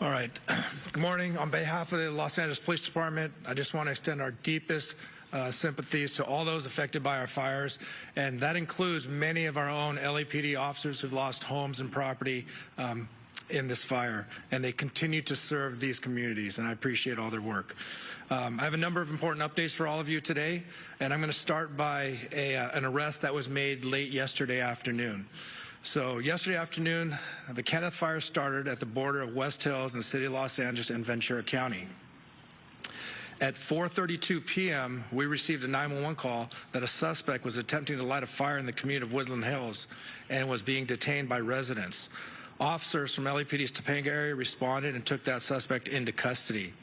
All right. Good morning. On behalf of the Los Angeles Police Department, I just want to extend our deepest sympathies to all those affected by our fires, and that includes many of our own LAPD officers who've lost homes and property in this fire, and they continue to serve these communities, and I appreciate all their work. I have a number of important updates for all of you today, and I'm going to start by an arrest that was made late yesterday afternoon. So yesterday afternoon, the Kenneth Fire started at the border of West Hills in the city of Los Angeles and Ventura County. At 4:32 p.m., we received a 911 call that a suspect was attempting to light a fire in the community of Woodland Hills and was being detained by residents. Officers from LAPD's Topanga area responded and took that suspect into custody.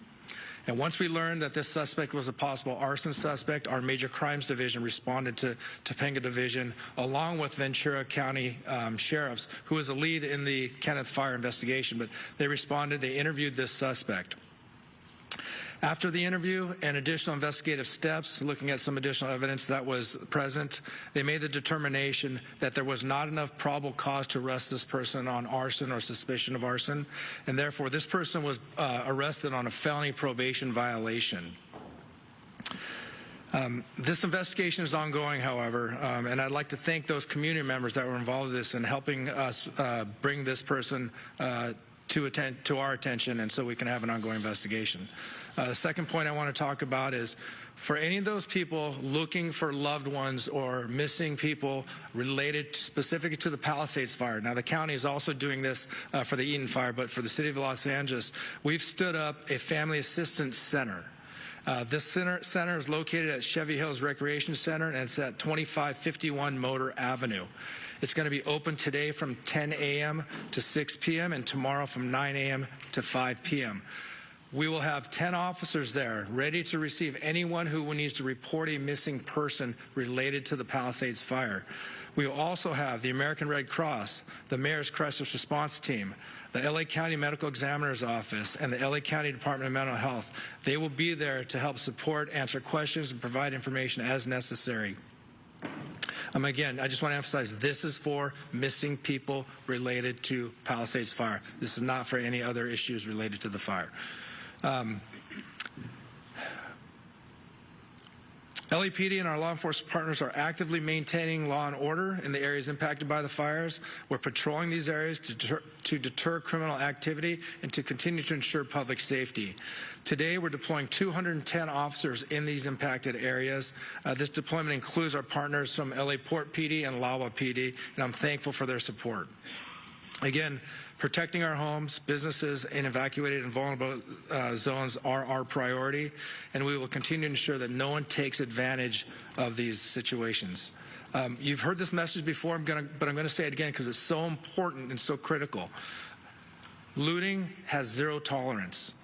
And once we learned that this suspect was a possible arson suspect, our Major Crimes Division responded to Topanga Division along with Ventura County sheriffs, who was the lead in the Kenneth Fire investigation. But they responded, they interviewed this suspect. After the interview and additional investigative steps, looking at some additional evidence that was present, they made the determination that there was not enough probable cause to arrest this person on arson or suspicion of arson, and therefore this person was arrested on a felony probation violation. This investigation is ongoing, however, and I'd like to thank those community members that were involved in this and helping us bring this person to our attention, and so we can have an ongoing investigation. The second point I want to talk about is for any of those people looking for loved ones or missing people related specifically to the Palisades Fire. Now, the county is also doing this for the Eaton Fire, but for the city of Los Angeles, we've stood up a family assistance center. This center is located at Chevy Hills Recreation Center, and it's at 2551 Motor Avenue. It's going to be open today from 10 a.m. to 6 p.m. and tomorrow from 9 a.m. to 5 p.m. We will have 10 officers there ready to receive anyone who needs to report a missing person related to the Palisades Fire. We will also have the American Red Cross, the Mayor's Crisis Response Team, the LA County Medical Examiner's Office, and the LA County Department of Mental Health. They will be there to help support, answer questions, and provide information as necessary. Again, I just want to emphasize this is for missing people related to Palisades Fire. This is not for any other issues related to the fire. LAPD and our law enforcement partners are actively maintaining law and order in the areas impacted by the fires. We're patrolling these areas to deter criminal activity and to continue to ensure public safety. Today, we're deploying 210 officers in these impacted areas. This deployment includes our partners from LA Port PD and LAWA PD, and I'm thankful for their support. Again, protecting our homes, businesses, and evacuated and vulnerable zones are our priority, and we will continue to ensure that no one takes advantage of these situations. You've heard this message before, but I'm going to say it again because it's so important and so critical. Looting has zero tolerance.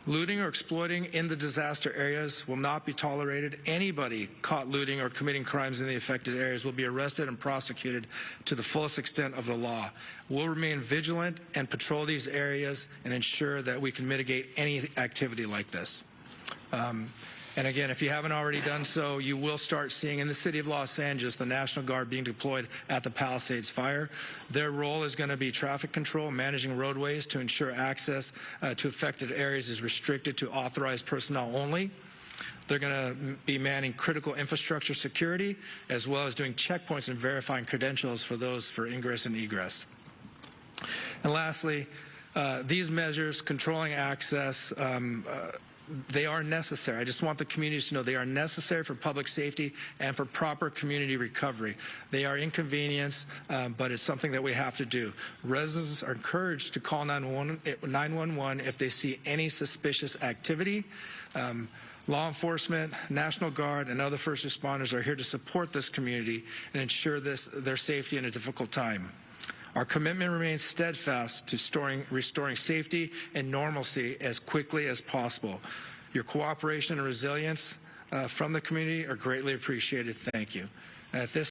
Looting or exploiting in the disaster areas will not be tolerated. Anybody caught looting or committing crimes in the affected areas will be arrested and prosecuted to the fullest extent of the law. We'll remain vigilant and patrol these areas and ensure that we can mitigate any activity like this. And again, if you haven't already done so, you will start seeing in the city of Los Angeles the National Guard being deployed at the Palisades Fire. Their role is going to be traffic control, managing roadways to ensure access to affected areas is restricted to authorized personnel only. They're going to be manning critical infrastructure security, as well as doing checkpoints and verifying credentials for those for ingress and egress. And lastly, these measures, controlling access, they are necessary. I just want the communities to know they are necessary for public safety and for proper community recovery. They are inconvenience, but it's something that we have to do. Residents are encouraged to call 911 if they see any suspicious activity. Law enforcement, National Guard, and other first responders are here to support this community and ensure their safety in a difficult time. Our commitment remains steadfast to restoring safety and normalcy as quickly as possible. Your cooperation and resilience from the community are greatly appreciated. Thank you. At this